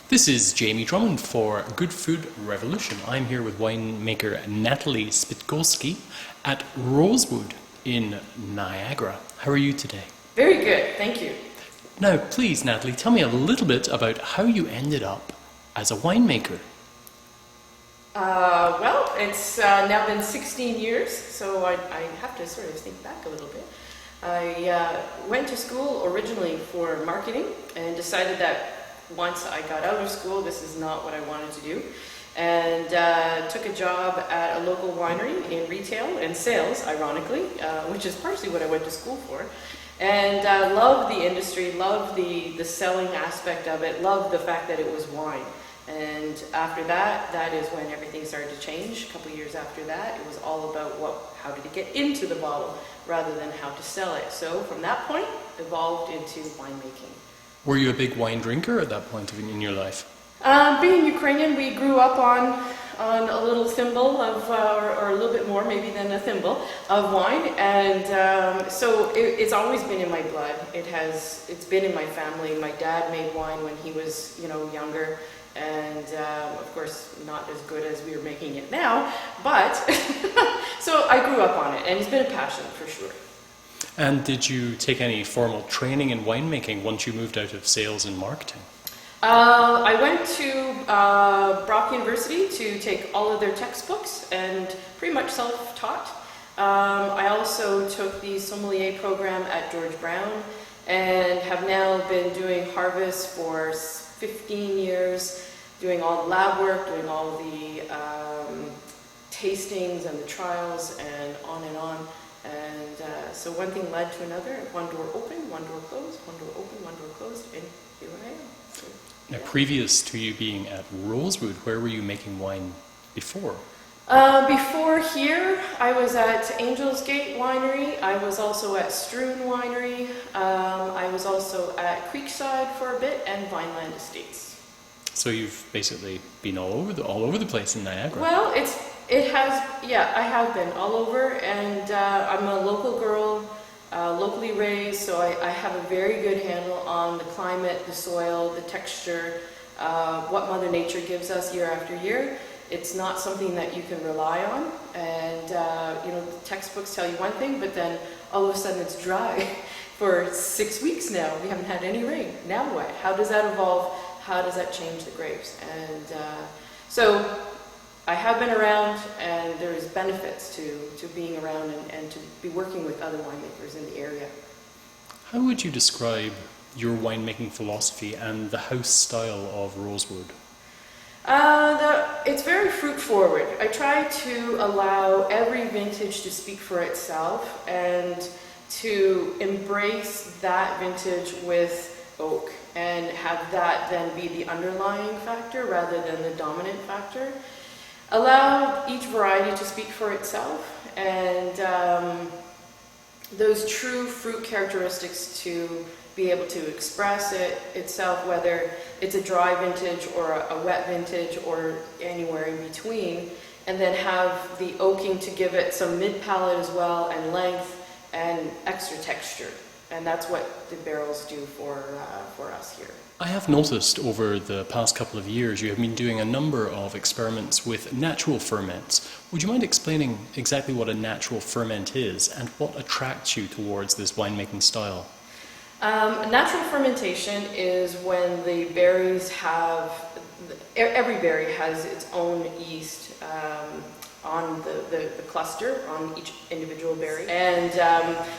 This is Jamie Drummond for Good Food Revolution. I'm here with winemaker Natalie Spytkowsy at Rosewood in Niagara. How are you today? Very good, thank you. Now, please, Natalie, tell me a little bit about how you ended up as a winemaker. Well, it's now been 16 years, so I have to sort of think back a little bit. I went to school originally for marketing and decided that once I got out of school, this is not what I wanted to do, and took a job at a local winery in retail and sales, ironically, which is partially what I went to school for, and loved the industry, loved the selling aspect of it, loved the fact that it was wine. And after that, that is when everything started to change. A couple years after that, it was all about how did it get into the bottle rather than how to sell it. So from that point, evolved into winemaking. Were you a big wine drinker at that point in your life? Being Ukrainian, we grew up on a little thimble of, or a little bit more maybe than a thimble of wine, and so it's always been in my blood. It's been in my family. My dad made wine when he was, younger, and of course not as good as we are making it now, but so I grew up on it, and it's been a passion for sure. And did you take any formal training in winemaking once you moved out of sales and marketing? I went to Brock University to take all of their textbooks and pretty much self-taught. I also took the sommelier program at George Brown and have now been doing harvest for 15 years, doing all the lab work, doing all the tastings and the trials and on and on. And so one thing led to another. One door opened, one door closed, one door opened, one door closed, and here I am. So, now, previous to you being at Rosewood, where were you making wine before? Before here, I was at Angels Gate Winery. I was also at Stroon Winery. I was also at Creekside for a bit, and Vineland Estates. So you've basically been all over the place in Niagara. Well, I have been all over, and I'm a local girl, locally raised, so I have a very good handle on the climate, the soil, the texture, what Mother Nature gives us year after year. It's not something that you can rely on, and the textbooks tell you one thing, but then all of a sudden it's dry for 6 weeks now. We haven't had any rain. Now what? How does that evolve? How does that change the grapes? And so I have been around, and there is benefits to being around and to be working with other winemakers in the area. How would you describe your winemaking philosophy and the house style of Rosewood? It's very fruit forward. I try to allow every vintage to speak for itself and to embrace that vintage with oak and have that then be the underlying factor rather than the dominant factor. Allow each variety to speak for itself, and those true fruit characteristics to be able to express itself, whether it's a dry vintage or a wet vintage or anywhere in between, and then have the oaking to give it some mid-palate as well, and length and extra texture. And that's what the barrels do for us here. I have noticed over the past couple of years you have been doing a number of experiments with natural ferments. Would you mind explaining exactly what a natural ferment is and what attracts you towards this winemaking style? Natural fermentation is when the berries every berry has its own yeast on the cluster, on each individual berry. And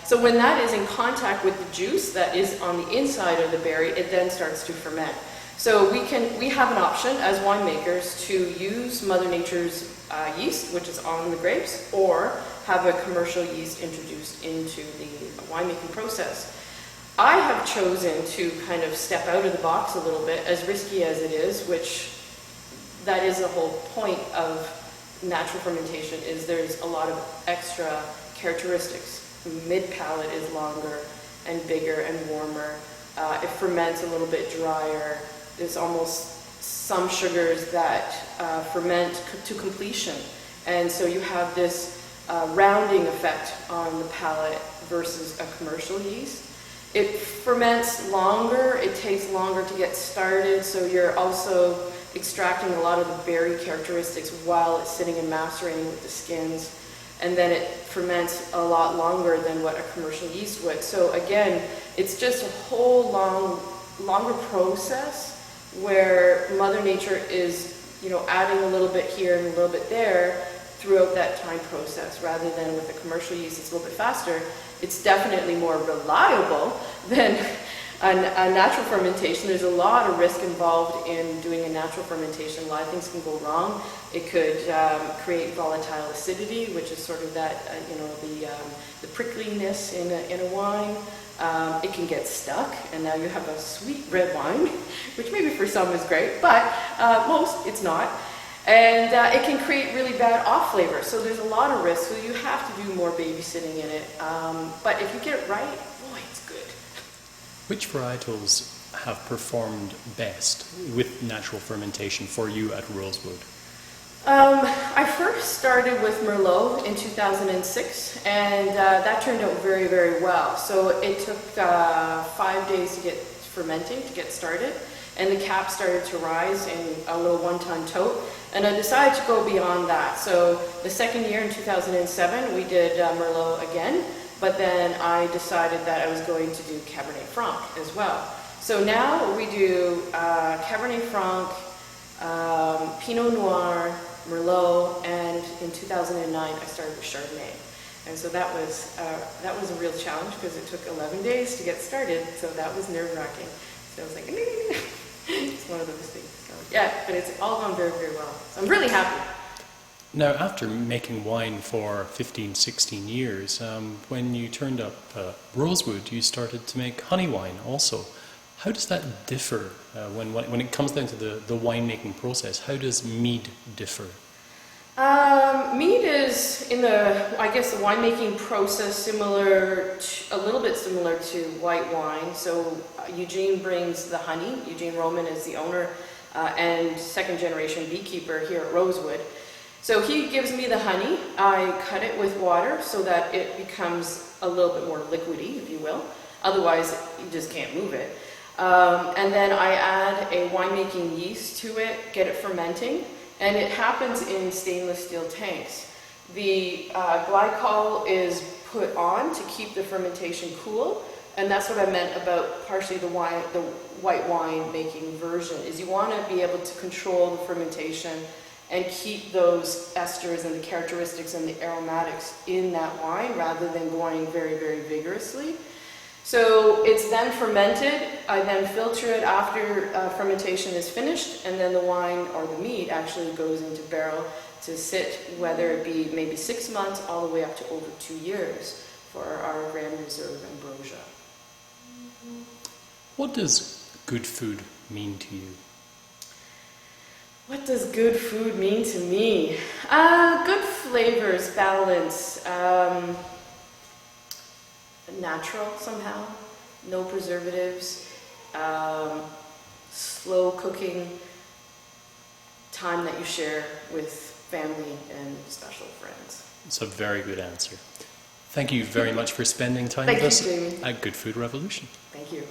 so when that is in contact with the juice that is on the inside of the berry, it then starts to ferment. So we have an option as winemakers to use Mother Nature's yeast, which is on the grapes, or have a commercial yeast introduced into the winemaking process. I have chosen to kind of step out of the box a little bit, as risky as it is, which that is the whole point of natural fermentation, is there's a lot of extra characteristics. Mid-palate is longer and bigger and warmer. It ferments a little bit drier. There's almost some sugars that ferment to completion. And so you have this rounding effect on the palate versus a commercial yeast. It ferments longer, it takes longer to get started, so you're also extracting a lot of the berry characteristics while it's sitting and macerating with the skins. And then it ferments a lot longer than what a commercial yeast would. So again, it's just a whole longer process where Mother Nature is, adding a little bit here and a little bit there throughout that time process, rather than with a commercial yeast, it's a little bit faster. It's definitely more reliable than a natural fermentation. There's a lot of risk involved in doing a natural fermentation. A lot of things can go wrong. It could create volatile acidity, which is sort of that, the prickliness in a wine. It can get stuck, and now you have a sweet red wine, which maybe for some is great, but most it's not. And it can create really bad off flavor. So there's a lot of risk. So you have to do more babysitting in it. But if you get it right, boy, it's good. Which varietals have performed best with natural fermentation for you at Rosewood? I first started with Merlot in 2006, and that turned out very, very well. So it took 5 days to get fermenting, to get started, and the cap started to rise in a little one-ton tote, and I decided to go beyond that. So the second year in 2007, we did Merlot again, but then I decided that I was going to do Cabernet Franc as well. So now we do Cabernet Franc, Pinot Noir, Merlot, and in 2009 I started with Chardonnay. And so that was a real challenge because it took 11 days to get started, so that was nerve-wracking. So I was like, it's one of those things. So, yeah, but it's all gone very, very well. So I'm really happy. Now, after making wine for 15, 16 years, when you turned up Rosewood, you started to make honey wine also. How does that differ when it comes down to the winemaking process? How does mead differ? Mead is the winemaking process a little bit similar to white wine. So Eugene brings the honey. Eugene Roman is the owner and second generation beekeeper here at Rosewood. So he gives me the honey. I cut it with water so that it becomes a little bit more liquidy, if you will. Otherwise, you just can't move it. And then I add a winemaking yeast to it, get it fermenting, and it happens in stainless steel tanks. The glycol is put on to keep the fermentation cool, and that's what I meant about partially the white wine making version, is you want to be able to control the fermentation and keep those esters and the characteristics and the aromatics in that wine rather than going very, very vigorously. So it's then fermented. I then filter it after fermentation is finished, and then the wine or the mead actually goes into barrel to sit, whether it be maybe 6 months all the way up to over 2 years for our Grand Reserve Ambrosia. What does good food mean to you? What does good food mean to me? Good flavors, balance, natural somehow, no preservatives, slow cooking, time that you share with family and special friends. It's a very good answer. Thank you very much for spending time Thank with us you, Jamie. at Good Food Revolution. Thank you.